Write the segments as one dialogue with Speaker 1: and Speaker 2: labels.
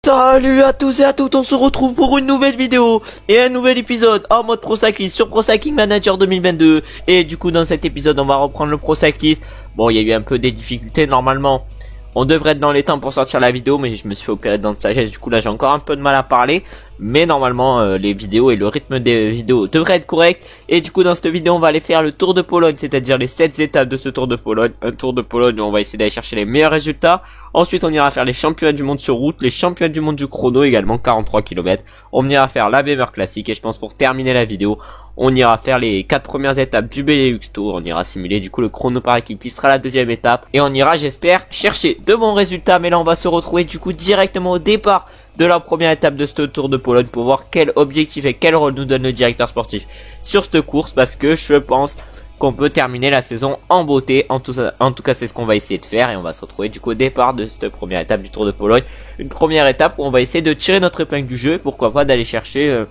Speaker 1: Salut à tous et à toutes, on se retrouve pour une nouvelle vidéo et un nouvel épisode en mode Pro Cyclist sur Pro Cycling Manager 2022. Et du coup dans cet épisode on va reprendre le Pro Cyclist. Bon, il y a eu un peu des difficultés, normalement on devrait être dans les temps pour sortir la vidéo, mais je me suis fait opérer de dents de sagesse, du coup là j'ai encore un peu de mal à parler. Mais normalement les vidéos et le rythme des vidéos devraient être corrects. Et du coup dans cette vidéo on va aller faire le Tour de Pologne, c'est-à-dire les 7 étapes de ce Tour de Pologne. Un Tour de Pologne où on va essayer d'aller chercher les meilleurs résultats. Ensuite on ira faire les championnats du monde sur route, les championnats du monde du chrono également, 43 km. On ira faire la Beamer Classic et je pense pour terminer la vidéo, on ira faire les 4 premières étapes du Benelux Tour. On ira simuler du coup le chrono par équipe qui sera la deuxième étape. Et on ira, j'espère, chercher de bons résultats. Mais là on va se retrouver du coup directement au départ de la première étape de ce Tour de Pologne pour voir quel objectif et quel rôle nous donne le directeur sportif sur cette course, parce que je pense qu'on peut terminer la saison en beauté. En tout cas c'est ce qu'on va essayer de faire, et on va se retrouver du coup au départ de cette première étape du Tour de Pologne. Une première étape où on va essayer de tirer notre épingle du jeu, pourquoi pas d'aller chercher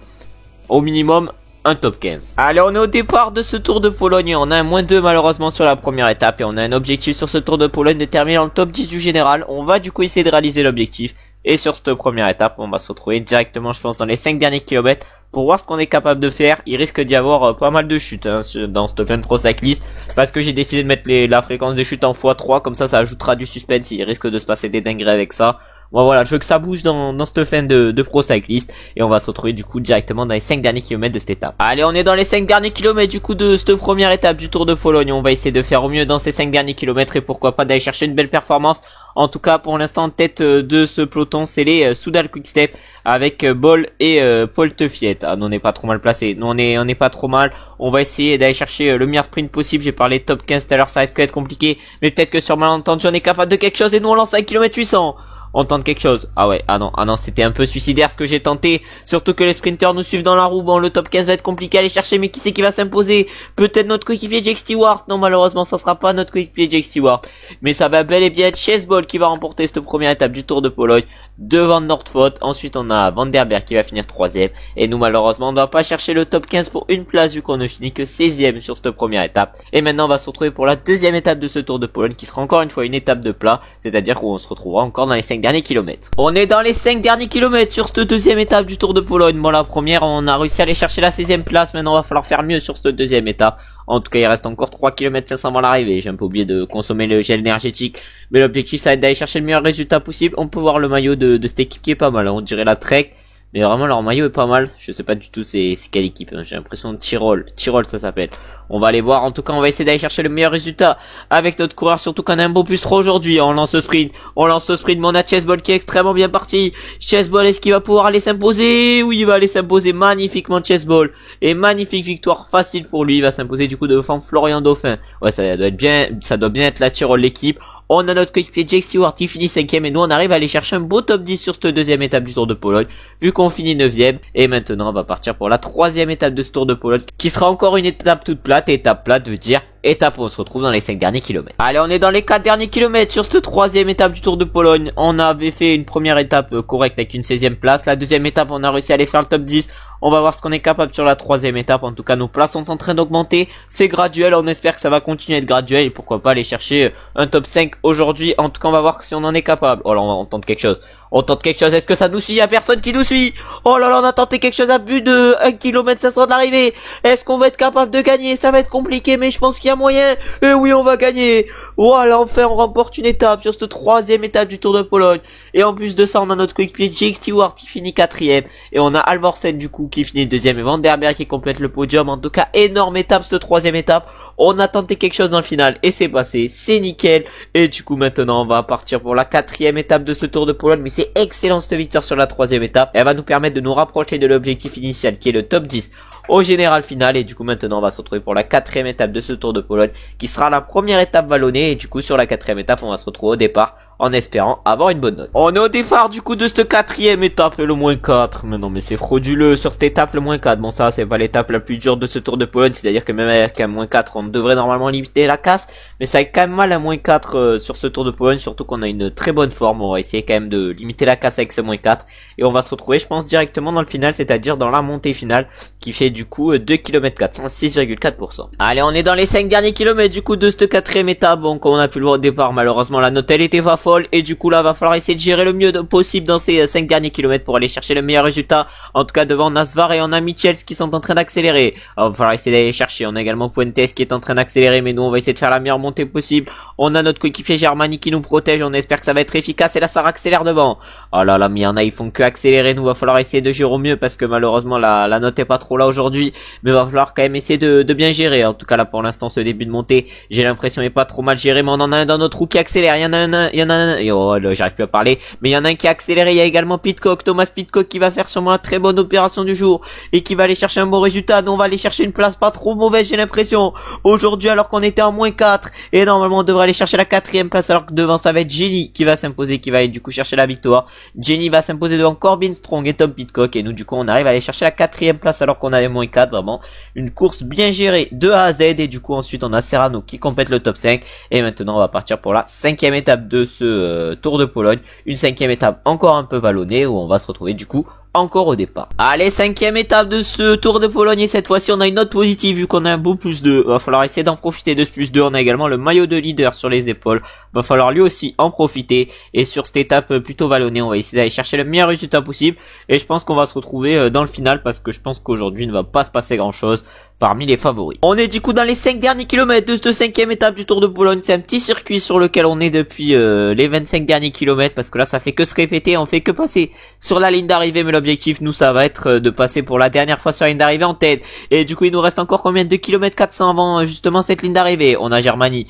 Speaker 1: au minimum un top 15. Allez, on est au départ de ce Tour de Pologne et on a un -2 malheureusement sur la première étape, et on a un objectif sur ce Tour de Pologne de terminer dans le top 10 du général. On va du coup essayer de réaliser l'objectif, et sur cette première étape on va se retrouver directement, je pense, dans les 5 derniers kilomètres pour voir ce qu'on est capable de faire. Il risque d'y avoir pas mal de chutes dans cette fin de Pro Cyclist, parce que j'ai décidé de mettre la fréquence des chutes en x3, comme ça ajoutera du suspense. Il risque de se passer des dingueries avec ça. Bon, voilà, je veux que ça bouge dans cette fin de Pro Cyclist, et on va se retrouver du coup directement dans les 5 derniers kilomètres de cette étape. Allez, on est dans les 5 derniers kilomètres du coup de cette première étape du Tour de Pologne. On va essayer de faire au mieux dans ces 5 derniers kilomètres, et pourquoi pas d'aller chercher une belle performance. En tout cas pour l'instant, tête de ce peloton c'est les Soudal Quick-Step avec Bol et Paul Tefiet. Ah non, on n'est pas trop mal placé, non, on est pas trop mal. On va essayer d'aller chercher le meilleur sprint possible. J'ai parlé top 15 tout à l'heure, ça risque d'être compliqué, mais peut-être que sur malentendu on est capable de quelque chose, et nous on lance 1 km 800. On tente quelque chose. Ah ouais, ah non, c'était un peu suicidaire ce que j'ai tenté. Surtout que les sprinters nous suivent dans la roue. Bon, le top 15 va être compliqué à aller chercher, mais qui c'est qui va s'imposer? Peut-être notre coéquipier Jake Stewart. Non, malheureusement, ça sera pas notre coéquipier Jake Stewart. Mais ça va bel et bien être Chase Bol qui va remporter cette première étape du Tour de Pologne devant Nordfoot. Ensuite, on a Van der Berg qui va finir 3ème. Et nous, malheureusement, on ne va pas chercher le top 15 pour une place, vu qu'on ne finit que 16ème sur cette première étape. Et maintenant, on va se retrouver pour la deuxième étape de ce Tour de Pologne, qui sera encore une fois une étape de plat. C'est-à-dire qu'on se retrouvera encore dans les 5 derniers kilomètres. On est dans les 5 derniers kilomètres sur cette deuxième étape du Tour de Pologne. Bon, la première, on a réussi à aller chercher la 16ème place. Maintenant, il va falloir faire mieux sur cette deuxième étape. En tout cas, il reste encore 3 km 500 avant l'arrivée. J'ai un peu oublié de consommer le gel énergétique, mais l'objectif, ça va être d'aller chercher le meilleur résultat possible. On peut voir le maillot de cette équipe qui est pas mal, hein. On dirait la Trek, mais vraiment leur maillot est pas mal. Je sais pas du tout c'est quelle équipe, hein. J'ai l'impression de Tyrol ça s'appelle. On va aller voir. En tout cas, on va essayer d'aller chercher le meilleur résultat avec notre coureur, surtout qu'on a un beau plus 3 aujourd'hui. On lance ce sprint, mais on a Chase Bol qui est extrêmement bien parti. Chase Bol, est-ce qu'il va pouvoir aller s'imposer? Oui, il va aller s'imposer magnifiquement, Chase Bol. Et magnifique victoire facile pour lui. Il va s'imposer du coup devant Florian Dauphin. Ouais, ça doit bien être la Tyrol l'équipe. On a notre coéquipier Jake Stewart qui finit 5ème, et nous on arrive à aller chercher un beau top 10 sur cette deuxième étape du Tour de Pologne, vu qu'on finit 9ème. Et maintenant on va partir pour la troisième étape de ce Tour de Pologne, qui sera encore une étape toute plate. Et étape plate veut dire étape où on se retrouve dans les 5 derniers kilomètres. Allez, on est dans les 4 derniers kilomètres sur cette troisième étape du Tour de Pologne. On avait fait une première étape correcte avec une 16ème place. La deuxième étape, on a réussi à aller faire le top 10. On va voir ce qu'on est capable sur la troisième étape. En tout cas, nos places sont en train d'augmenter. C'est graduel, on espère que ça va continuer à être graduel, et pourquoi pas aller chercher un top 5 aujourd'hui. En tout cas, on va voir si on en est capable. Oh là, on tente quelque chose. Est-ce que ça nous suit? Y'a personne qui nous suit. Oh là là, on a tenté quelque chose à but de 1 km 500 de l'arrivée. Est-ce qu'on va être capable de gagner? Ça va être compliqué, mais je pense qu'il y a moyen. Et oui, on va gagner. Voilà, enfin on remporte une étape sur cette troisième étape du Tour de Pologne. Et en plus de ça, on a notre coéquipier Jake Stewart qui finit 4ème, et on a Alvorsen du coup qui finit 2ème, et Van der Berg qui complète le podium. En tout cas, énorme étape cette troisième étape. On a tenté quelque chose dans le final et c'est passé, c'est nickel. Et du coup maintenant on va partir pour la 4ème étape de ce Tour de Pologne. Mais c'est excellent cette victoire sur la troisième étape. Elle va nous permettre de nous rapprocher de l'objectif initial qui est le top 10 au général final. Et du coup maintenant on va se retrouver pour la 4ème étape de ce Tour de Pologne, qui sera la première étape vallonnée. Et du coup sur la 4ème étape on va se retrouver au départ en espérant avoir une bonne note. On est au départ du coup de cette 4ème étape, le -4. Mais non, mais c'est frauduleux sur cette étape, le -4. Bon, ça c'est pas l'étape la plus dure de ce Tour de Pologne, c'est-à-dire que même avec un -4 on devrait normalement limiter la casse, mais ça est quand même mal un -4 sur ce Tour de Pologne, surtout qu'on a une très bonne forme. On va essayer quand même de limiter la casse avec ce -4, et on va se retrouver, je pense, directement dans le final, c'est-à-dire dans la montée finale, qui fait du coup 2 km 400, 6,4%. Allez, on est dans les 5 derniers kilomètres du coup de cette 4ème étape. Bon, comme on a pu le voir au départ, malheureusement la note elle était pas forte. folle. Et du coup là va falloir essayer de gérer le mieux possible dans ces 5 derniers kilomètres pour aller chercher le meilleur résultat. En tout cas devant Nasvar et on a Michels qui sont en train d'accélérer. Alors, va falloir essayer d'aller chercher. On a également Puentes qui est en train d'accélérer, mais nous on va essayer de faire la meilleure montée possible. On a notre coéquipier Germani qui nous protège, on espère que ça va être efficace. Et là ça accélère devant. Oh là là, mais il y en a, ils font que accélérer. Nous va falloir essayer de gérer au mieux parce que malheureusement la note est pas trop là aujourd'hui, mais va falloir quand même essayer de bien gérer. En tout cas là pour l'instant ce début de montée, j'ai l'impression est pas trop mal géré, mais on en a un dans notre roue qui accélère. Il y en a un, oh là, j'arrive plus à parler, mais il y en a un qui a accéléré. Il y a également Pidcock, Thomas Pidcock qui va faire sûrement la très bonne opération du jour et qui va aller chercher un bon résultat. Nous on va aller chercher une place pas trop mauvaise, j'ai l'impression aujourd'hui, alors qu'on était en -4 et normalement on devrait aller chercher la 4e place, alors que devant ça va être Jenny qui va s'imposer, qui va aller du coup chercher la victoire. Jenny va s'imposer devant Corbin Strong et Tom Pidcock, et nous du coup on arrive à aller chercher la 4e place alors qu'on avait -4. Vraiment une course bien gérée de A à Z, et du coup ensuite on a Serrano qui complète le top 5, et maintenant on va partir pour la 5e étape de ce Tour de Pologne, une 5e étape encore un peu vallonnée où on va se retrouver du coup encore au départ. Allez, 5e étape de ce Tour de Pologne, et cette fois-ci on a une note positive vu qu'on a un beau +2. Va falloir essayer d'en profiter de ce +2. On a également le maillot de leader sur les épaules. Va falloir lui aussi en profiter, et sur cette étape plutôt vallonnée on va essayer d'aller chercher le meilleur résultat possible, et je pense qu'on va se retrouver dans le final parce que je pense qu'aujourd'hui il ne va pas se passer grand chose parmi les favoris. On est du coup dans les 5 derniers kilomètres de cette 5e étape du Tour de Pologne. C'est un petit circuit sur lequel on est depuis les 25 derniers kilomètres, parce que là ça fait que se répéter, on fait que passer sur la ligne d'arrivée, mais l'objectif nous ça va être de passer pour la dernière fois sur la ligne d'arrivée en tête. Et du coup il nous reste encore combien de kilomètres 400 avant justement cette ligne d'arrivée. On a Germani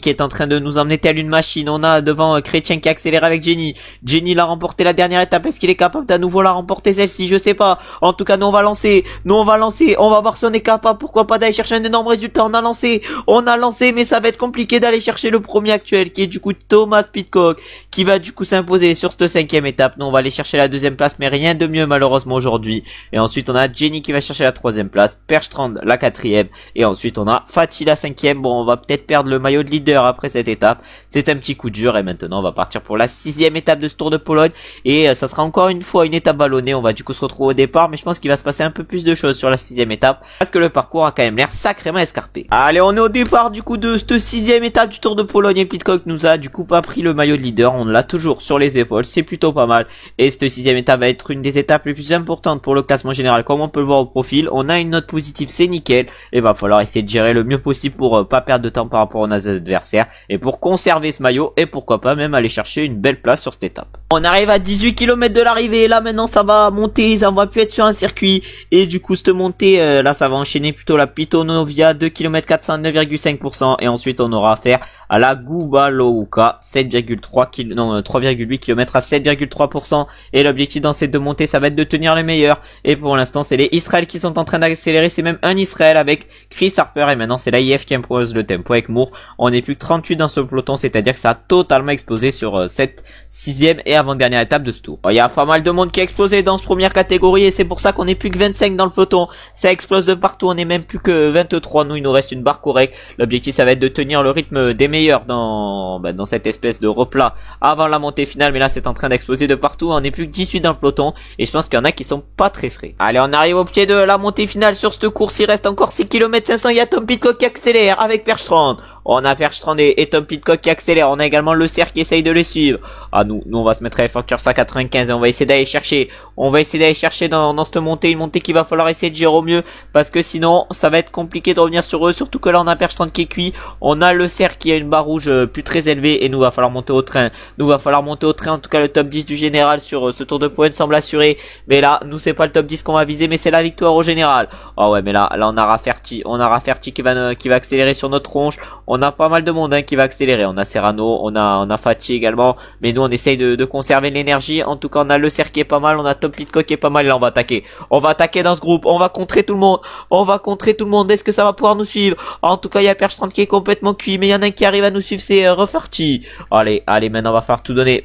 Speaker 1: qui est en train de nous emmener telle une machine. On a devant Chrétien qui accélère avec Jenny. Jenny l'a remporté la dernière étape, est-ce qu'il est capable d'à nouveau la remporter celle-ci? Je sais pas. En tout cas nous on va lancer, on va voir si on est capable, pourquoi pas, d'aller chercher un énorme résultat. On a lancé, mais ça va être compliqué d'aller chercher le premier actuel qui est du coup Thomas Pidcock, qui va du coup s'imposer sur cette 5e étape. Nous on va aller chercher la 2e place, mais rien de mieux malheureusement aujourd'hui. Et ensuite on a Jenny qui va chercher la 3e place, Perstrand la 4e, et ensuite on a Fatih la 5e. Bon, on va peut-être perdre le maillot de leader après cette étape, c'est un petit coup dur. Et maintenant on va partir pour la 6e étape de ce Tour de Pologne, et ça sera encore une fois une étape vallonnée. On va du coup se retrouver au départ, mais je pense qu'il va se passer un peu plus de choses sur la 6e étape parce que le parcours a quand même l'air sacrément escarpé. Allez, on est au départ du coup de cette 6e étape du Tour de Pologne, et Pidcock nous a du coup pas pris le maillot de leader, on l'a toujours sur les épaules, c'est plutôt pas mal. Et cette 6e étape va être une des étapes les plus importantes pour le classement général, comme on peut le voir au profil. On a une note positive, c'est nickel, et va falloir essayer de gérer le mieux possible pour pas perdre de temps par rapport aux adversaires, et pour conserver ce maillot, et pourquoi pas même aller chercher une belle place sur cette étape. On arrive à 18 km de l'arrivée, et là maintenant ça va monter, ça va plus être sur un circuit, et du coup cette montée là ça va enchaîner plutôt la Pitonovia, 2 km 400, 9,5%, et ensuite on aura affaire à la Gubalovka, 3,8 km à 7,3%, et l'objectif dans ces deux montées ça va être de tenir le meilleur, et pour l'instant c'est les Israël qui sont en train d'accélérer, c'est même un Israël avec Chris Harper, et maintenant c'est l'AIF qui impose le tempo avec Moore. On n'est plus que 38 dans ce peloton, c'est-à-dire que ça a totalement explosé sur cette 6e et avant-dernière étape de ce tour. Il y a pas mal de monde qui a explosé dans cette première catégorie, et c'est pour ça qu'on est plus que 25 dans le peloton, ça explose de partout, on est même plus que 23, nous il nous reste une barre correcte. L'objectif ça va être de tenir le rythme des meilleurs dans cette espèce de replat avant la montée finale, mais là c'est en train d'exploser de partout, on est plus que 18 dans le peloton, et je pense qu'il y en a qui sont pas très frais. Allez, on arrive au pied de la montée finale sur cette course, il reste encore 6 km 500, il y a Tom Pidcock qui accélère avec Perstrand. On a Perstrand et Tom Pidcock qui accélère, on a également le cerf qui essaye de les suivre. Ah, nous on va se mettre à Fortures à 95, et on va essayer d'aller chercher, dans cette montée, une montée qu'il va falloir essayer de gérer au mieux, parce que sinon ça va être compliqué de revenir sur eux, surtout que là on a Perstrand qui est cuit, on a le cerf qui a une barre rouge plus très élevée, et nous va falloir monter au train, en tout cas le top 10 du général sur ce Tour de Pologne semble assuré, mais là nous c'est pas le top 10 qu'on va viser, mais c'est la victoire au général. Oh ouais, mais là on a Rafferty qui va accélérer sur notre tronche. On a pas mal de monde qui va accélérer, on a Serrano, on a Fatih également, mais nous on essaye de conserver l'énergie. En tout cas on a le cerf qui est pas mal, on a Tom Pidcock qui est pas mal, là on va attaquer dans ce groupe, on va contrer tout le monde, est-ce que ça va pouvoir nous suivre? En tout cas il y a Perstrand qui est complètement cuit, mais il y en a un qui arrive à nous suivre, c'est Rafferty. Allez, maintenant va falloir tout donner,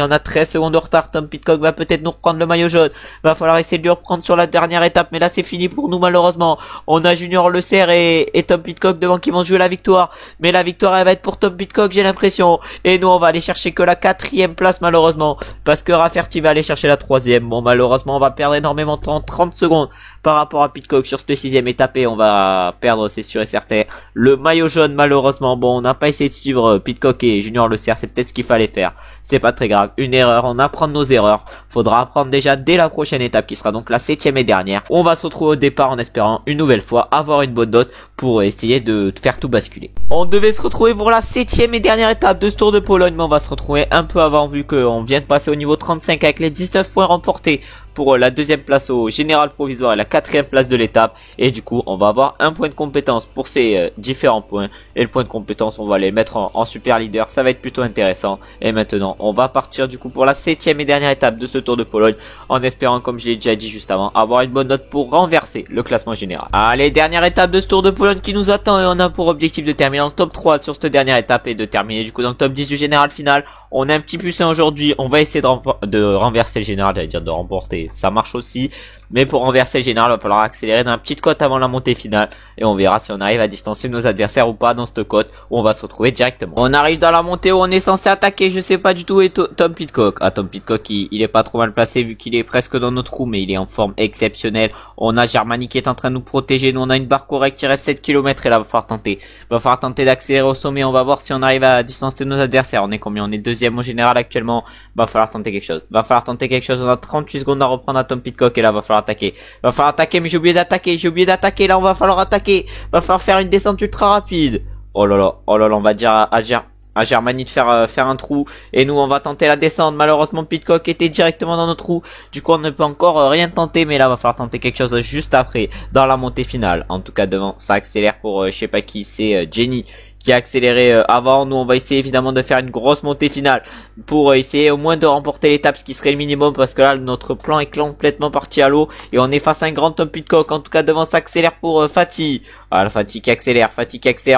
Speaker 1: on a 13 secondes de retard, Tom Pidcock va peut-être nous reprendre le maillot jaune, va falloir essayer de lui reprendre sur la dernière étape, mais là c'est fini pour nous malheureusement. On a Junior Le Cerf et Tom Pidcock devant qui vont jouer la victoire. mais la victoire elle va être pour Tom Pidcock, j'ai l'impression. Et nous on va aller chercher que la 4e place malheureusement, parce que Rafferty va aller chercher la 3e. Bon, malheureusement on va perdre énormément de temps, 30 secondes par rapport à Pidcock sur cette 6e étape, et on va perdre, c'est sûr et certain, le maillot jaune malheureusement. Bon, on n'a pas essayé de suivre Pidcock et Junior Le Cerf, c'est peut-être ce qu'il fallait faire, c'est pas très grave, une erreur, on apprend de nos erreurs. Faudra apprendre déjà dès la prochaine étape qui sera donc la 7e et dernière. On va se retrouver au départ en espérant une nouvelle fois avoir une bonne note pour essayer de faire tout basculer. On devait se retrouver pour la 7e et dernière étape de ce Tour de Pologne, mais on va se retrouver un peu avant vu qu'on vient de passer au niveau 35 avec les 19 points remportés pour la 2e place au général provisoire et la 4e place de l'étape, et du coup on va avoir un point de compétence pour ces différents points, et le point de compétence on va les mettre en super leader, ça va être plutôt intéressant. Et maintenant on va partir du coup pour la 7e et dernière étape de ce Tour de Pologne, en espérant, comme je l'ai déjà dit juste avant, avoir une bonne note pour renverser le classement général. Allez, dernière étape de ce Tour de Pologne qui nous attend, et on a pour objectif de terminer en top 3 sur cette dernière étape et de terminer du coup dans le top 10 du général final. On a un petit puissant aujourd'hui, on va essayer de renverser le général, j'allais dire de remporter, ça marche aussi, mais pour renverser le général, il va falloir accélérer dans la petite côte avant la montée finale, et on verra si on arrive à distancer nos adversaires ou pas dans cette côte où on va se retrouver directement. On arrive dans la montée où on est censé attaquer, je sais pas du tout, et Tom Pidcock. Ah, Tom Pidcock, il est pas trop mal placé vu qu'il est presque dans notre roue, mais il est en forme exceptionnelle. On a Germany qui est en train de nous protéger, nous on a une barre correcte, il reste 7 km, et là va falloir tenter d'accélérer au sommet, on va voir si on arrive à distancer nos adversaires. On est combien? On est 2e au général actuellement, va falloir tenter quelque chose, on a 38 secondes à reprendre à Tom Pidcock, et là va falloir attaquer, mais j'ai oublié d'attaquer, là on va falloir attaquer, va falloir faire une descente ultra rapide. Oh là là, on va dire à Germany de faire un trou, et nous on va tenter la descente. Malheureusement Pidcock était directement dans notre trou, du coup on ne peut encore rien tenter, mais là va falloir tenter quelque chose juste après dans la montée finale. En tout cas devant ça accélère pour je sais pas qui, c'est Jenny qui a accéléré avant. Nous on va essayer évidemment de faire une grosse montée finale pour essayer au moins de remporter l'étape, ce qui serait le minimum, parce que là notre plan est complètement parti à l'eau et on est face à un grand Tom Pidcock. En tout cas devant ça accélère pour Fatih. Ah, la Fatih qui accélère,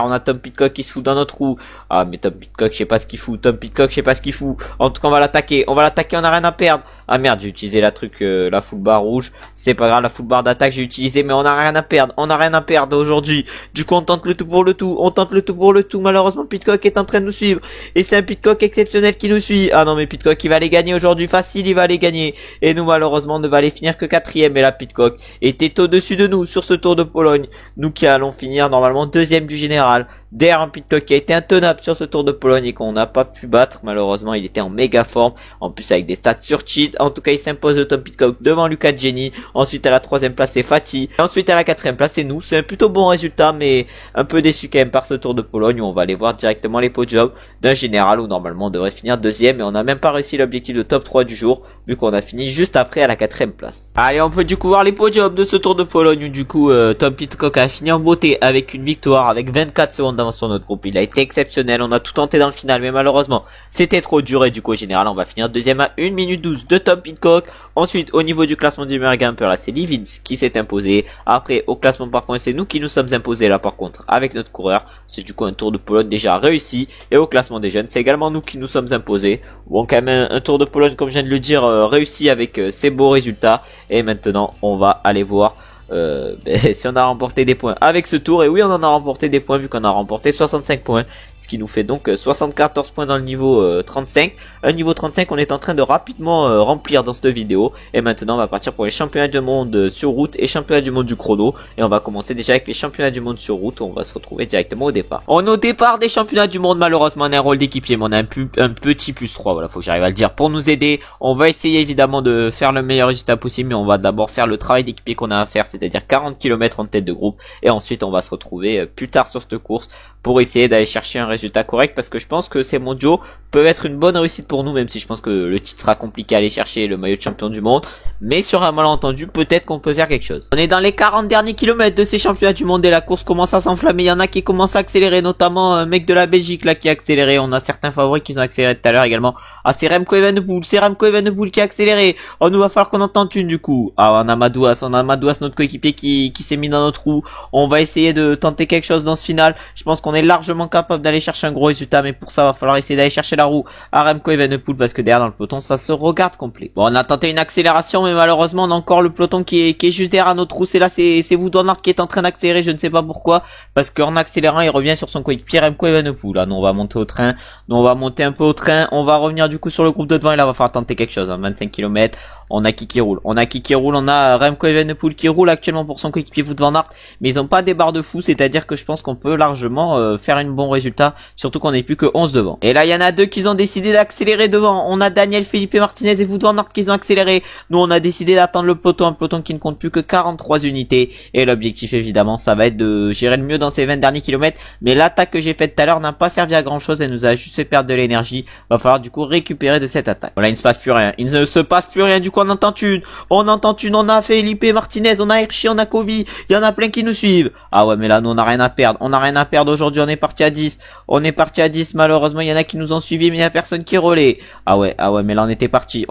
Speaker 1: on a Tom Pidcock qui se fout dans notre trou. Ah mais Tom Pidcock je sais pas ce qu'il fout, en tout cas on va l'attaquer, on a rien à perdre. Ah merde, j'ai utilisé la full bar rouge, c'est pas grave, la full bar d'attaque j'ai utilisé, mais on a rien à perdre aujourd'hui. Du coup on tente le tout pour le tout, malheureusement Pidcock est en train de nous suivre, et c'est un Pidcock exceptionnel qui nous suit. Ah non mais Pidcock il va les gagner aujourd'hui, facile, il va les gagner, et nous malheureusement ne va aller finir que 4e, et là Pidcock était au-dessus de nous sur ce Tour de Pologne, nous qui allons finir normalement 2e du général, derrière un Pidcock qui a été intenable sur ce Tour de Pologne et qu'on n'a pas pu battre. Malheureusement il était en méga forme, en plus avec des stats sur cheat. En tout cas il s'impose de Tom Pidcock devant Lucas Jenny. Ensuite à la 3e place c'est Fatih, et ensuite à la 4e place c'est nous. C'est un plutôt bon résultat, mais un peu déçu quand même par ce Tour de Pologne où on va aller voir directement les podiums d'un général où normalement on devrait finir 2e, et on n'a même pas réussi l'objectif de top 3 du jour vu qu'on a fini juste après à la 4e place. Allez, on peut du coup voir les podiums de ce Tour de Pologne où du coup Tom Pidcock a fini en beauté avec une victoire avec 24 secondes d'avance sur notre groupe. Il a été exceptionnel, on a tout tenté dans le final, mais malheureusement c'était trop dur, et du coup au général on va finir 2e à 1 minute 12 de Tom Pidcock. Ensuite au niveau du classement du meilleur grimper, là c'est Livins qui s'est imposé. Après au classement par points c'est nous qui nous sommes imposés là par contre avec notre coureur. C'est du coup un Tour de Pologne déjà réussi, et au classement des jeunes c'est également nous qui nous sommes imposés. Bon, quand même un Tour de Pologne comme je viens de le dire réussi avec ces beaux résultats. Et maintenant on va aller voir si on a remporté des points avec ce tour. Et oui, on en a remporté des points vu qu'on a remporté 65 points, ce qui nous fait donc 74 points dans le niveau 35. Un niveau 35 on est en train de rapidement remplir dans cette vidéo. Et maintenant on va partir pour les championnats du monde sur route et championnats du monde du chrono, et on va commencer déjà avec les championnats du monde sur route où on va se retrouver directement au départ. On est au départ des championnats du monde, malheureusement on a un rôle d'équipier, mais on a un petit plus 3, voilà, faut que j'arrive à le dire, pour nous aider. On va essayer évidemment de faire le meilleur résultat possible, mais on va d'abord faire le travail d'équipier qu'on a à faire, c'est-à-dire 40 km en tête de groupe, et ensuite on va se retrouver plus tard sur cette course pour essayer d'aller chercher un résultat correct, parce que je pense que ces mondiaux peuvent être une bonne réussite pour nous, même si je pense que le titre sera compliqué à aller chercher, le maillot de champion du monde, mais sur un malentendu peut-être qu'on peut faire quelque chose. On est dans les 40 derniers kilomètres de ces championnats du monde et la course commence à s'enflammer. Il y en a qui commencent à accélérer, notamment un mec de la Belgique là qui a accéléré. On a certains favoris qui ont accéléré tout à l'heure également. Ah, c'est Remco Evenepoel qui a accéléré. Oh, nous va falloir qu'on en tente une du coup. Ah, on a Madouas notre coéquipier qui s'est mis dans notre roue. On va essayer de tenter quelque chose dans ce final. Je pense qu'on est largement capable d'aller chercher un gros résultat, mais pour ça va falloir essayer d'aller chercher la roue à Remco Evenepoel, parce que derrière dans le peloton ça se regarde complet. Bon, on a tenté une accélération, mais mais malheureusement on a encore le peloton qui est juste derrière notre roue. Et là c'est Wout van Aert qui est en train d'accélérer, je ne sais pas pourquoi, parce qu'en accélérant il revient sur son coéquipier Remco Evenepoel. Là nous on va monter au train, nous on va monter un peu au train, on va revenir du coup sur le groupe de devant et là on va falloir tenter quelque chose, 25 km. On a qui roule, on a Remco Evenepoel qui roule actuellement pour son coéquipier Wout van Aert, mais ils ont pas des barres de fou, c'est-à-dire que je pense qu'on peut largement faire un bon résultat, surtout qu'on n'est plus que 11 devant. Et là il y en a deux qui ont décidé d'accélérer devant, on a Daniel Felipe Martinez et Wout van Aert qui ont accéléré, nous on a décidé d'attendre le peloton, un peloton qui ne compte plus que 43 unités, et l'objectif évidemment ça va être de gérer le mieux dans ces 20 derniers kilomètres, mais l'attaque que j'ai faite tout à l'heure n'a pas servi à grand chose, elle nous a juste fait perdre de l'énergie, va falloir du coup récupérer de cette attaque. Voilà, il ne se passe plus rien, du coup on entend on a Felipe Martinez, on a Hirschi, on a Kovi, il y en a plein qui nous suivent. Ah ouais mais là nous on n'a rien à perdre, aujourd'hui on est parti à 10, malheureusement il y en a qui nous ont suivis mais il y a personne qui relaie. Ah ouais mais là on était parti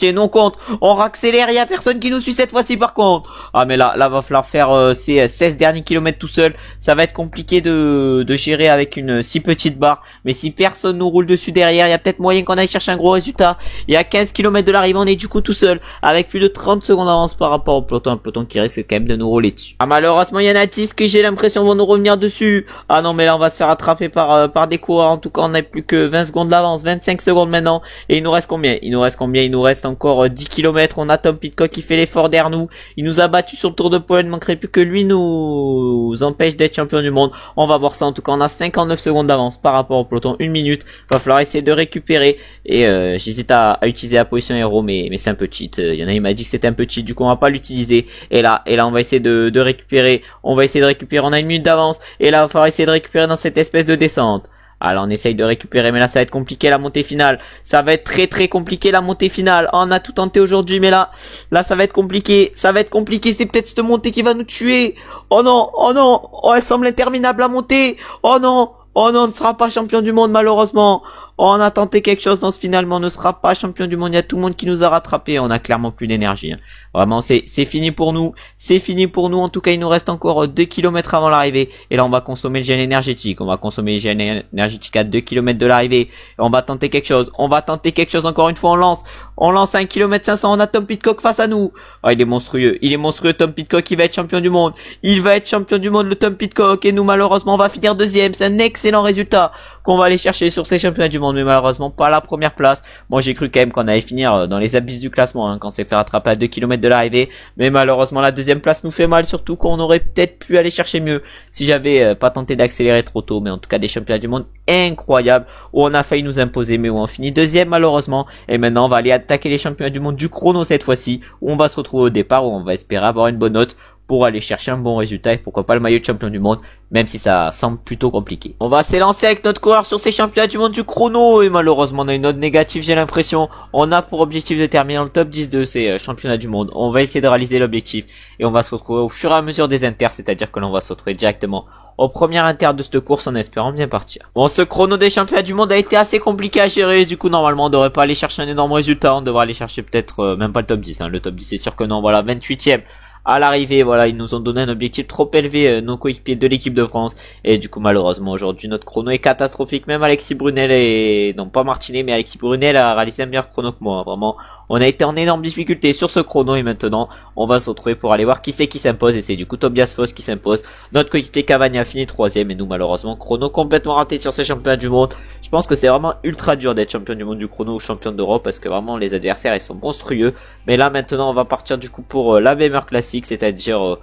Speaker 1: et nous on compte, on raccélère, il y a personne qui nous suit cette fois-ci par contre. Ah mais là va falloir faire ces 16 derniers kilomètres tout seul, ça va être compliqué de gérer avec une si petite barre, mais si personne nous roule dessus derrière, il y a peut-être moyen qu'on aille chercher un gros résultat. Il y a 15 km de l'arrivée, on est du coup tout seul, avec plus de 30 secondes d'avance par rapport au peloton, un peloton qui risque quand même de nous rouler dessus. Ah malheureusement il y en a 10 qui j'ai l'impression vont nous revenir dessus. Ah non mais là on va se faire attraper par des coureurs, en tout cas on n'a plus que 20 secondes d'avance, 25 secondes maintenant, et il nous reste combien? Il nous reste encore 10 km, on a Tom Pidcock qui fait l'effort derrière nous, il nous a battu sur le Tour de Pologne, il manquerait plus que lui nous empêche d'être champion du monde. On va voir ça, en tout cas on a 59 secondes d'avance par rapport au peloton, 1 minute, va falloir essayer de récupérer, et j'hésite à utiliser la position héros mais c'est un peu cheat, il y en a il m'a dit que c'était un peu cheat, du coup on va pas l'utiliser, et là on va essayer de récupérer, on a 1 minute d'avance, et là il va falloir essayer de récupérer dans cette espèce de descente. Alors on essaye de récupérer, mais là ça va être compliqué la montée finale, ça va être très compliqué la montée finale. Oh, on a tout tenté aujourd'hui mais là ça va être compliqué, c'est peut-être cette montée qui va nous tuer. Oh non, oh elle semble interminable la montée. Oh non, on ne sera pas champion du monde malheureusement. Oh, on a tenté quelque chose dans ce final, mais on ne sera pas champion du monde. Il y a tout le monde qui nous a rattrapés. On a clairement plus d'énergie. Vraiment, c'est fini pour nous. En tout cas, il nous reste encore 2 km avant l'arrivée. Et là, on va consommer le gel énergétique. À 2 km de l'arrivée. Et on va tenter quelque chose. Encore une fois, on lance à 1 km 500. On a Tom Pidcock face à nous. Oh, il est monstrueux. Tom Pidcock, il va être champion du monde. Le Tom Pidcock. Et nous, malheureusement, on va finir deuxième. C'est un excellent résultat qu'on va aller chercher sur ces championnats du monde, mais malheureusement pas la première place. Moi j'ai cru quand même qu'on allait finir dans les abysses du classement quand on s'est fait rattraper à 2 km de l'arrivée, mais malheureusement la deuxième place nous fait mal, surtout qu'on aurait peut-être pu aller chercher mieux si j'avais pas tenté d'accélérer trop tôt. Mais en tout cas des championnats du monde incroyables où on a failli nous imposer, mais où on finit deuxième malheureusement. Et maintenant on va aller attaquer les championnats du monde du chrono cette fois-ci, où on va se retrouver au départ, où on va espérer avoir une bonne note pour aller chercher un bon résultat et pourquoi pas le maillot de champion du monde, même si ça semble plutôt compliqué. On va s'élancer avec notre coureur sur ces championnats du monde du chrono et malheureusement on a une note négative, j'ai l'impression. On a pour objectif de terminer dans le top 10 de ces championnats du monde. On va essayer de réaliser l'objectif et on va se retrouver au fur et à mesure des inters, c'est-à-dire que l'on va se retrouver directement au premier inter de cette course en espérant bien partir. Bon, ce chrono des championnats du monde a été assez compliqué à gérer, du coup normalement on devrait pas aller chercher un énorme résultat, on devrait aller chercher peut-être même pas le top 10, le top 10 c'est sûr que non. Voilà, 28ème à l'arrivée, voilà, ils nous ont donné un objectif trop élevé, nos coéquipiers de l'équipe de France, et du coup malheureusement aujourd'hui notre chrono est catastrophique. Même Alexis Brunel non pas Martinet, mais Alexis Brunel a réalisé un meilleur chrono que moi, vraiment. On a été en énorme difficulté sur ce chrono et maintenant on va se retrouver pour aller voir qui c'est qui s'impose, et c'est du coup Tobias Foss qui s'impose. Notre coéquipier Cavani a fini 3ème et nous malheureusement chrono complètement raté sur ces championnats du monde. Je pense que c'est vraiment ultra dur d'être champion du monde du chrono ou champion d'Europe parce que vraiment les adversaires ils sont monstrueux. Mais là maintenant on va partir du coup pour la BMR Classic, c'est-à-dire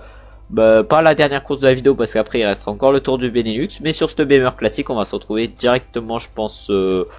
Speaker 1: pas la dernière course de la vidéo parce qu'après il restera encore le Tour du Benelux, mais sur ce BMR Classique on va se retrouver directement je pense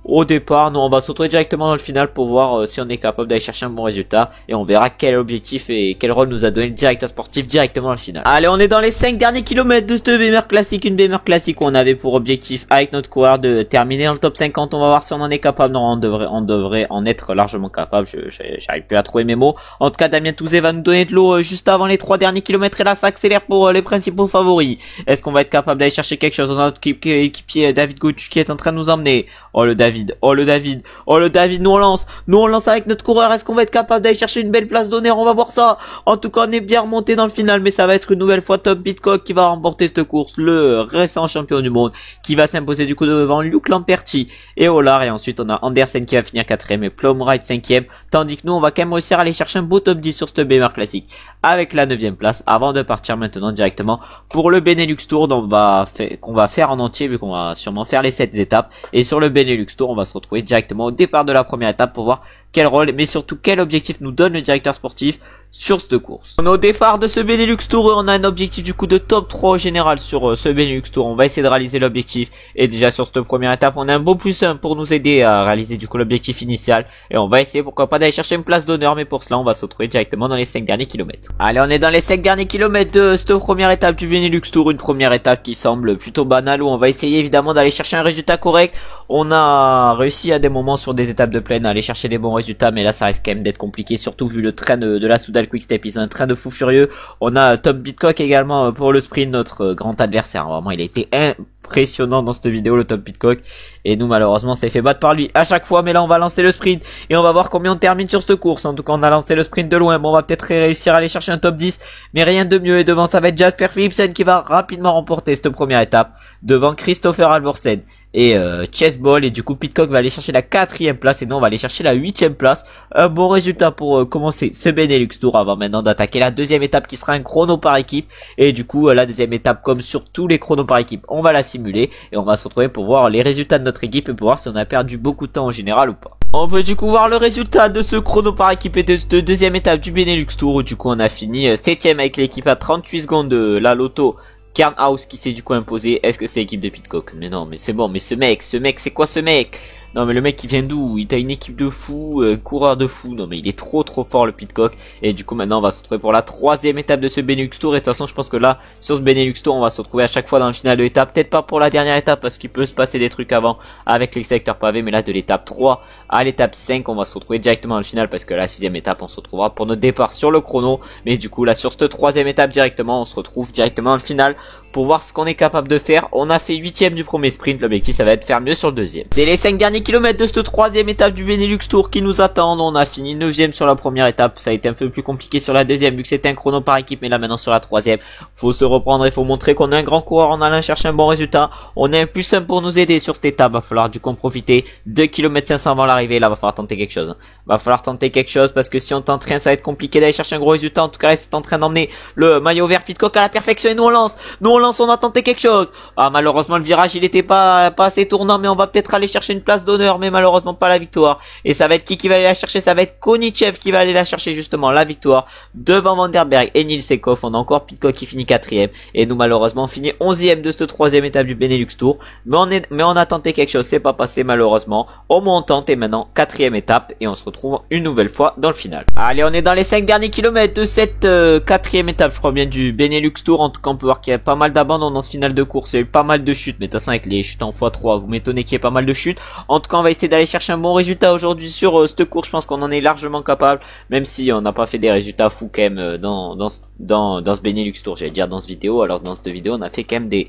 Speaker 1: au départ. Non, on va se retrouver directement dans le final pour voir si on est capable d'aller chercher un bon résultat et on verra quel objectif et quel rôle nous a donné le directeur sportif directement dans le final. Allez, on est dans les 5 derniers kilomètres de ce BMR Classique, une BMR Classique où on avait pour objectif avec notre coureur de terminer dans le top 50. On va voir si on en est capable. Non, on devrait en être largement capable. J'arrive plus à trouver mes mots. En tout cas Damien Touzé va nous donner de l'eau juste avant les 3 derniers kilomètres et là ça accélère pour les principaux favoris. Est-ce qu'on va être capable d'aller chercher quelque chose? On a notre équipier David Gautu qui est en train de nous emmener. Oh le David, oh le David, oh le David, nous on lance avec notre coureur. Est-ce qu'on va être capable d'aller chercher une belle place d'honneur? On va voir ça. En tout cas, on est bien remonté dans le final, mais ça va être une nouvelle fois Tom Pidcock qui va remporter cette course, le récent champion du monde, qui va s'imposer du coup devant Luke Lamperti et Olar. Et ensuite, on a Andersen qui va finir 4ème et Plumride 5ème, tandis que nous, on va quand même réussir à aller chercher un beau top 10 sur cette BMR classique avec la 9ème place avant de partir maintenant directement pour le Benelux Tour qu'on va faire en entier vu qu'on va sûrement faire les 7 étapes. Et sur le Benelux Tour, on va se retrouver directement au départ de la première étape pour voir quel rôle, mais surtout quel objectif nous donne le directeur sportif sur cette course. On est au départ de ce Benelux Tour et on a un objectif du coup de top 3 au général sur ce Benelux Tour. On va essayer de réaliser l'objectif et déjà sur cette première étape on a un beau plus 1 pour nous aider à réaliser du coup l'objectif initial et on va essayer pourquoi pas d'aller chercher une place d'honneur, mais pour cela on va se retrouver directement dans les 5 derniers kilomètres. Allez, on est dans les 5 derniers kilomètres de cette première étape du Benelux Tour, une première étape qui semble plutôt banale où on va essayer évidemment d'aller chercher un résultat correct. On a réussi à des moments sur des étapes de plaine à aller chercher des bons résultats, mais là ça risque quand même d'être compliqué, surtout vu le train de la Soudal Quick-Step. Ils ont un train de fou furieux. On a Tom Pidcock également pour le sprint, notre grand adversaire. Vraiment, il a été impressionnant dans cette vidéo, le Tom Pidcock. Et nous, malheureusement, on s'est fait battre par lui à chaque fois. Mais là, on va lancer le sprint et on va voir combien on termine sur cette course. En tout cas, on a lancé le sprint de loin. Bon, on va peut-être réussir à aller chercher un top 10, mais rien de mieux. Et devant, ça va être Jasper Philipsen qui va rapidement remporter cette première étape devant Christopher Alvorsen et Chess Ball. Et du coup Pidcock va aller chercher la 4ème place et nous on va aller chercher la 8ème place. Un bon résultat pour commencer ce Benelux Tour avant maintenant d'attaquer la deuxième étape qui sera un chrono par équipe. Et du coup la deuxième étape, comme sur tous les chronos par équipe, on va la simuler et on va se retrouver pour voir les résultats de notre équipe et pour voir si on a perdu beaucoup de temps en général ou pas. On peut du coup voir le résultat de ce chrono par équipe et de cette deuxième étape du Benelux Tour où du coup on a fini 7ème avec l'équipe à 38 secondes de la Lotto Kernhouse qui s'est du coup imposé. Est-ce que c'est l'équipe de Pidcock? Mais non, mais c'est bon, mais ce mec, c'est quoi ce mec? Non mais le mec il vient d'où? Il a une équipe de fous, coureur de fous. Non mais il est trop fort le Pidcock. Et du coup maintenant on va se retrouver pour la 3ème étape de ce Benelux Tour. Et de toute façon je pense que là sur ce Benelux Tour on va se retrouver à chaque fois dans le final de l'étape. Peut-être pas pour la dernière étape parce qu'il peut se passer des trucs avant avec les secteurs pavés. Mais là de l'étape 3 à l'étape 5 on va se retrouver directement dans le final, parce que la 6ème étape on se retrouvera pour notre départ sur le chrono. Mais du coup là sur cette 3ème étape directement on se retrouve directement dans le final pour voir ce qu'on est capable de faire. On a fait 8ème du premier sprint, l'objectif ça va être faire mieux sur le deuxième. C'est les 5 derniers kilomètres de cette 3ème étape du Benelux Tour qui nous attendent. On a fini 9ème sur la première étape, ça a été un peu plus compliqué sur la deuxième vu que c'était un chrono par équipe, mais là maintenant sur la 3ème, faut se reprendre et faut montrer qu'on est un grand coureur en allant chercher un bon résultat. On a un plus 1 pour nous aider sur cette étape, va falloir du coup en profiter. 2 km 500 avant l'arrivée, là va falloir tenter quelque chose. Va falloir tenter quelque chose parce que si on tente rien ça va être compliqué d'aller chercher un gros résultat. En tout cas là c'est en train d'emmener le maillot vert Pidcock à la perfection et nous on lance, on a tenté quelque chose. Ah malheureusement le virage il était pas assez tournant, mais on va peut-être aller chercher une place d'honneur, mais malheureusement pas la victoire. Et ça va être qui va aller la chercher? Ça va être Konichev qui va aller la chercher justement, la victoire devant Vanderberg et Nils Sekov. On a encore Pidcock qui finit 4ème et nous malheureusement on finit 11ème de cette 3ème étape du Benelux Tour. Mais on a tenté quelque chose, c'est pas passé malheureusement. Au moins on tente et maintenant 4ème étape et on se retrouve une nouvelle fois dans le final. Allez, on est dans les 5 derniers kilomètres de cette 4ème étape je crois bien du Benelux Tour. En tout cas on peut voir qu'il y a pas mal d'abandon dans ce final de course, il y a eu pas mal de chutes, mais de toute façon avec les chutes en x3 vous m'étonnez qu'il y ait pas mal de chutes. En tout cas on va essayer d'aller chercher un bon résultat aujourd'hui sur cette course. Je pense qu'on en est largement capable, même si on n'a pas fait des résultats fous quand même dans ce Benelux Tour, j'allais dire dans cette vidéo. Alors dans cette vidéo on a fait quand même des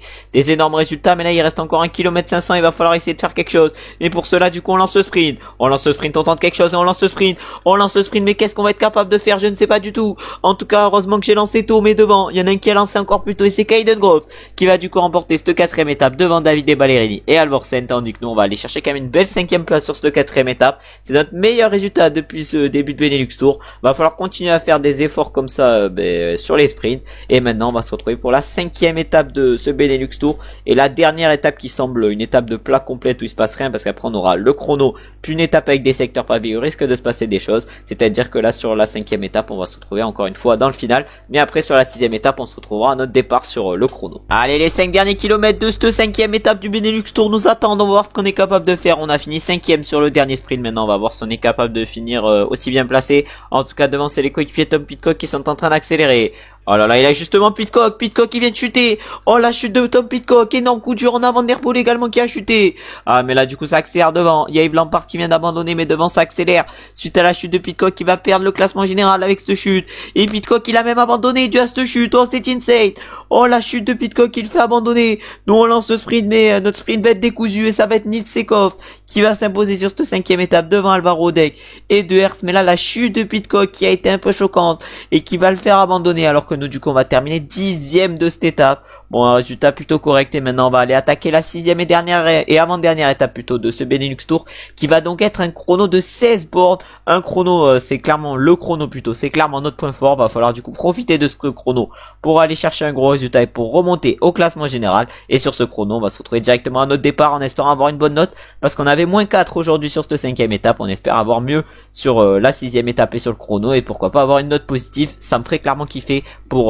Speaker 1: énormes résultats, mais là il reste encore 1 km 500, il va falloir essayer de faire quelque chose. Et pour cela du coup on lance le sprint, on tente quelque chose et on lance le sprint, mais qu'est-ce qu'on va être capable de faire? Je ne sais pas du tout. En tout cas heureusement que j'ai lancé tôt, mais devant il y en a un qui a lancé encore plus tôt et c'est Kaiden Groves qui va du coup remporter cette 4ème étape devant David et Ballerini et Alvorsen, tandis que nous on va aller chercher quand même une belle 5ème place sur cette 4ème étape. C'est notre meilleur résultat depuis ce début de Benelux Tour. Va falloir continuer à faire des efforts comme ça sur les sprints. Et maintenant on va se retrouver pour la 5ème étape de ce Benelux Tour et la dernière étape qui semble une étape de plat complète où il se passe rien, parce qu'après on aura le chrono puis une étape avec des secteurs pavés où il risque de se passer des choses. C'est à dire que là sur la 5ème étape on va se retrouver encore une fois dans le final, mais après sur la 6ème étape on se retrouvera à notre départ sur le chrono. Allez, les 5 derniers kilomètres de cette 5ème étape du Benelux Tour nous attendent. On va voir ce qu'on est capable de faire. On a fini 5ème sur le dernier sprint. Maintenant on va voir si on est capable de finir aussi bien placé. En tout cas devant c'est les coéquipiers Tom Pidcock qui sont en train d'accélérer. Oh là là, il a justement Pidcock qui vient de chuter. Oh la chute de Tom Pidcock, énorme coup dur en avant d'Airpool également qui a chuté. Ah mais là du coup ça accélère devant. Il y a Yves Lampard qui vient d'abandonner mais devant ça accélère. Suite à la chute de Pidcock qui va perdre le classement général avec cette chute. Et Pidcock il a même abandonné dû à cette chute. Oh c'est insane. Oh la chute de Pidcock il fait abandonner. Nous on lance le sprint mais notre sprint va être décousu et ça va être Nils Sekov qui va s'imposer sur cette 5e étape devant Alvaro Rodek et De Hertz. Mais là la chute de Pidcock qui a été un peu choquante et qui va le faire abandonner alors que nous du coup on va terminer 10e de cette étape. Bon, un résultat plutôt correct et maintenant on va aller attaquer la 6e et dernière et avant-dernière étape plutôt de ce Benelux Tour qui va donc être un chrono de 16 bornes. Un chrono, c'est clairement le chrono plutôt, c'est clairement notre point fort. Va falloir du coup profiter de ce chrono pour aller chercher un gros résultat et pour remonter au classement général. Et sur ce chrono, on va se retrouver directement à notre départ en espérant avoir une bonne note parce qu'on avait moins 4 aujourd'hui sur cette 5e étape. On espère avoir mieux sur la 6e étape et sur le chrono et pourquoi pas avoir une note positive. Ça me ferait clairement kiffer pour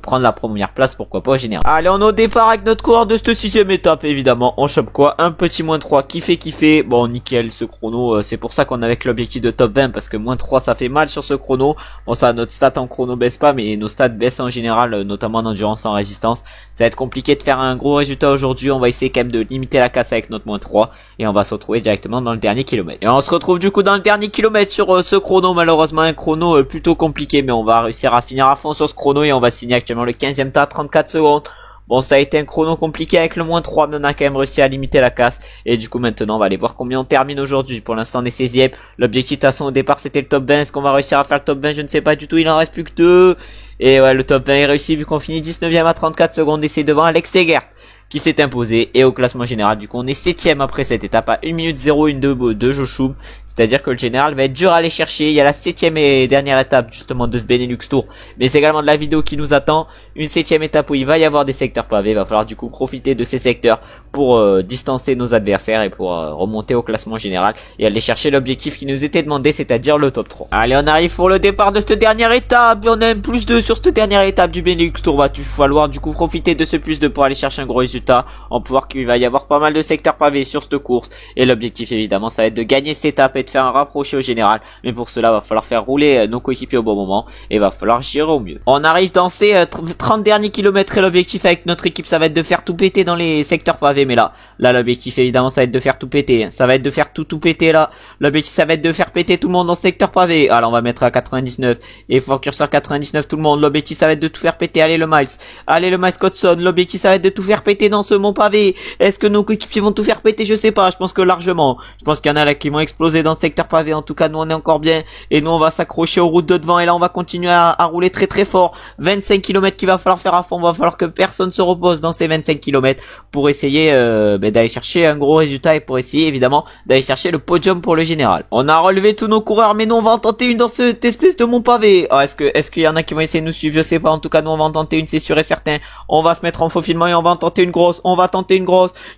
Speaker 1: prendre la première place, pourquoi pas au général. Allez, on est au départ avec notre coureur de cette 6e étape évidemment. On chope quoi? Un petit moins 3, kiffer. Bon nickel ce chrono, c'est pour ça qu'on est avec l'objectif de top 20 parce que moins 3 ça fait mal sur ce chrono. Bon ça notre stat en chrono baisse pas mais nos stats baissent en général, notamment en endurance, en résistance. Ça va être compliqué de faire un gros résultat aujourd'hui. On va essayer quand même de limiter la casse avec notre moins 3 et on va se retrouver directement dans le dernier kilomètre. Et on se retrouve du coup dans le dernier kilomètre sur ce chrono, malheureusement un chrono plutôt compliqué mais on va réussir à finir à fond sur ce chrono et on va signer actuellement le 15e tas, 34 secondes. Bon, ça a été un chrono compliqué avec le moins 3, mais on a quand même réussi à limiter la casse. Et du coup, maintenant, on va aller voir combien on termine aujourd'hui. Pour l'instant, on est 16e. L'objectif, de toute façon, au départ, c'était le top 20. Est-ce qu'on va réussir à faire le top 20? Je ne sais pas du tout. Il en reste plus que 2. Et ouais, le top 20 est réussi vu qu'on finit 19e à 34 secondes. Et c'est devant Alex Segert qui s'est imposé. Et au classement général, du coup, on est 7e après cette étape à 1 minute 01 de Joshua. C'est-à-dire que le général va être dur à aller chercher. Il y a la 7e et dernière étape justement de ce Benelux Tour. Mais c'est également de la vidéo qui nous attend. Une 7e étape où il va y avoir des secteurs pavés. Il va falloir du coup profiter de ces secteurs pour distancer nos adversaires et pour remonter au classement général. Et aller chercher l'objectif qui nous était demandé, c'est-à-dire le top 3. Allez, on arrive pour le départ de cette dernière étape. Et on a un plus 2 sur cette dernière étape du Benelux Tour. Va falloir du coup profiter de ce plus 2 pour aller chercher un gros résultat. On peut voir qu'il va y avoir pas mal de secteurs pavés sur cette course. Et l'objectif évidemment, ça va être de gagner cette étape et de faire un rapproché au général, mais pour cela va falloir faire rouler nos coéquipiers au bon moment et va falloir gérer au mieux. On arrive dans ces 30 derniers kilomètres et l'objectif avec notre équipe ça va être de faire tout péter dans les secteurs pavés, mais là l'objectif évidemment ça va être de faire tout péter, ça va être de faire tout péter là, l'objectif ça va être de faire péter tout le monde dans ce secteur pavé. Alors on va mettre à 99 et fort curseur 99 tout le monde, l'objectif ça va être de tout faire péter. Allez le Miles Cotson, l'objectif ça va être de tout faire péter dans ce mont pavé. Est-ce que nos coéquipiers vont tout faire péter? Je sais pas, je pense que largement, je pense qu'il y en a là qui vont exploser dans le secteur pavé. En tout cas nous on est encore bien et nous on va s'accrocher aux routes de devant et là on va continuer à rouler très fort. 25 km qu'il va falloir faire à fond, va falloir que personne se repose dans ces 25 km pour essayer d'aller chercher un gros résultat et pour essayer évidemment d'aller chercher le podium pour le général. On a relevé tous nos coureurs mais nous on va en tenter une dans cette espèce de mont pavé. Oh, est-ce qu'il y en a qui vont essayer de nous suivre? Je sais pas, en tout cas nous on va en tenter une, c'est sûr et certain. On va se mettre en faufilement et on va en tenter une grosse,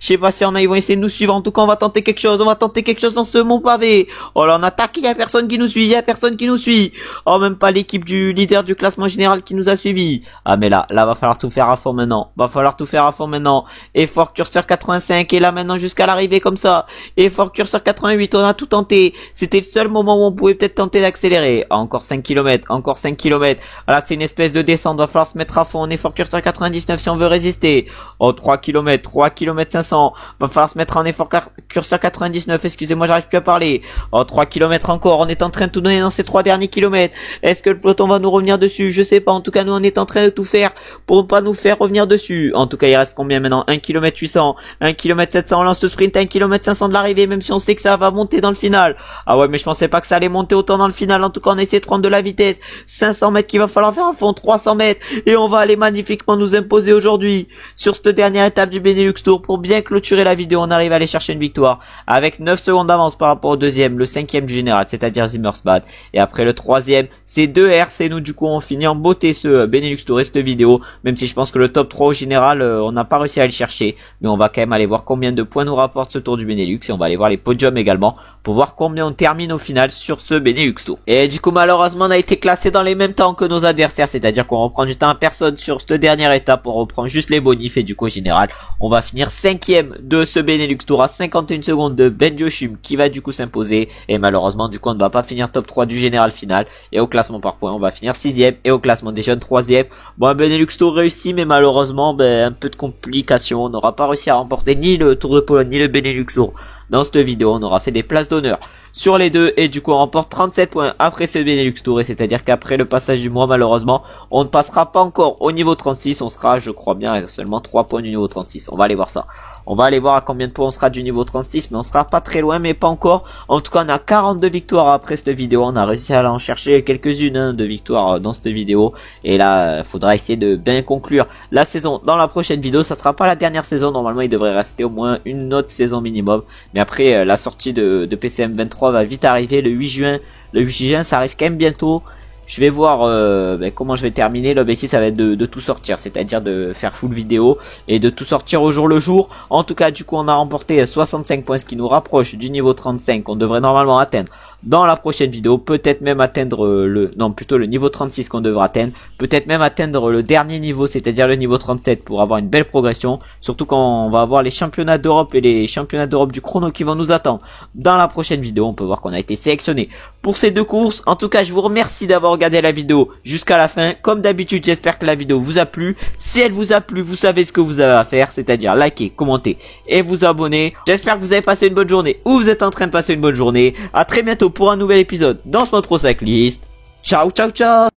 Speaker 1: je sais pas si on a, ils vont essayer de nous suivre, en tout cas on va tenter quelque chose dans ce mont pavé. Oh là on attaque, il y a personne qui nous suit, oh même pas l'équipe du leader du classement général qui nous a suivi. Ah mais là va falloir tout faire à fond maintenant, et fort curseur 85 et là maintenant jusqu'à l'arrivée comme ça, et fort curseur 88, on a tout tenté, c'était le seul moment où on pouvait peut-être tenter d'accélérer. Ah, encore 5 km, là c'est une espèce de descente, va falloir se mettre à fond, on est fort curseur 99 si on veut résister. Oh 3 km 500, va falloir se mettre en effort curseur 99, excusez-moi j'arrive plus à parler. Oh 3 km encore, on est en train de tout donner dans ces 3 derniers kilomètres. Est-ce que le peloton va nous revenir dessus? Je sais pas, en tout cas nous on est en train de tout faire pour ne pas nous faire revenir dessus. En tout cas il reste combien maintenant? 1 km 800, 1 km 700, on lance le sprint, 1 km 500 de l'arrivée, même si on sait que ça va monter dans le final. Ah ouais mais je pensais pas que ça allait monter autant dans le final, en tout cas on essaie de prendre de la vitesse. 500 mètres qu'il va falloir faire à fond, 300 mètres et on va aller magnifiquement nous imposer aujourd'hui sur cette dernière étape du Benelux Tour. Pour bien clôturer la vidéo, on arrive à aller chercher une victoire avec 9 secondes d'avance par rapport au deuxième, le 5e du général, c'est-à-dire Zimmersbad. Et après le 3e, c'est 2R, c'est nous du coup on finit en beauté ce Benelux Tour et cette vidéo, même si je pense que le top 3 au général, on n'a pas réussi à le chercher, mais on va quand même aller voir combien de points nous rapporte ce tour du Benelux et on va aller voir les podiums également pour voir combien on termine au final sur ce Benelux Tour. Et du coup malheureusement on a été classé dans les mêmes temps que nos adversaires, c'est-à-dire qu'on reprend du temps à personne sur cette dernière étape, on reprend juste les bonifs et du coup au général on va finir 5ème de ce Benelux Tour à 51 secondes de Ben Jochum qui va du coup s'imposer, et malheureusement du coup on ne va pas finir top 3 du général final, et au classement par points on va finir 6ème, et au classement des jeunes 3ème. Bon, un Benelux Tour réussi, mais malheureusement un peu de complications, on n'aura pas réussi à remporter ni le Tour de Pologne ni le Benelux Tour. Dans cette vidéo on aura fait des places d'honneur sur les deux, et du coup on remporte 37 points après ce Benelux Tour, et c'est-à-dire qu'après le passage du mois malheureusement on ne passera pas encore au niveau 36, on sera je crois bien à seulement 3 points du niveau 36, on va aller voir ça. On va aller voir à combien de points on sera du niveau 36, mais on sera pas très loin, mais pas encore. En tout cas, on a 42 victoires après cette vidéo. On a réussi à en chercher quelques-unes de victoires dans cette vidéo. Et là, faudra essayer de bien conclure la saison dans la prochaine vidéo. Ça sera pas la dernière saison. Normalement, il devrait rester au moins une autre saison minimum. Mais après, la sortie de PCM 23 va vite arriver le 8 juin. Le 8 juin, ça arrive quand même bientôt. Je vais voir comment je vais terminer. L'objectif ça va être de tout sortir, c'est-à-dire de faire full vidéo et de tout sortir au jour le jour. En tout cas du coup on a remporté 65 points, ce qui nous rapproche du niveau 35 qu'on devrait normalement atteindre dans la prochaine vidéo, peut-être même atteindre le niveau 36 qu'on devra atteindre, peut-être même atteindre le dernier niveau, c'est-à-dire le niveau 37 pour avoir une belle progression, surtout quand on va avoir les championnats d'Europe et les championnats d'Europe du chrono qui vont nous attendre dans la prochaine vidéo. On peut voir qu'on a été sélectionné pour ces deux courses. En tout cas je vous remercie d'avoir regardé la vidéo jusqu'à la fin. Comme d'habitude j'espère que la vidéo vous a plu. Si elle vous a plu, vous savez ce que vous avez à faire, c'est-à-dire liker, commenter et vous abonner. J'espère que vous avez passé une bonne journée ou vous êtes en train de passer une bonne journée. À très bientôt pour un nouvel épisode dans ce mode Pro Cycliste. Ciao ciao ciao.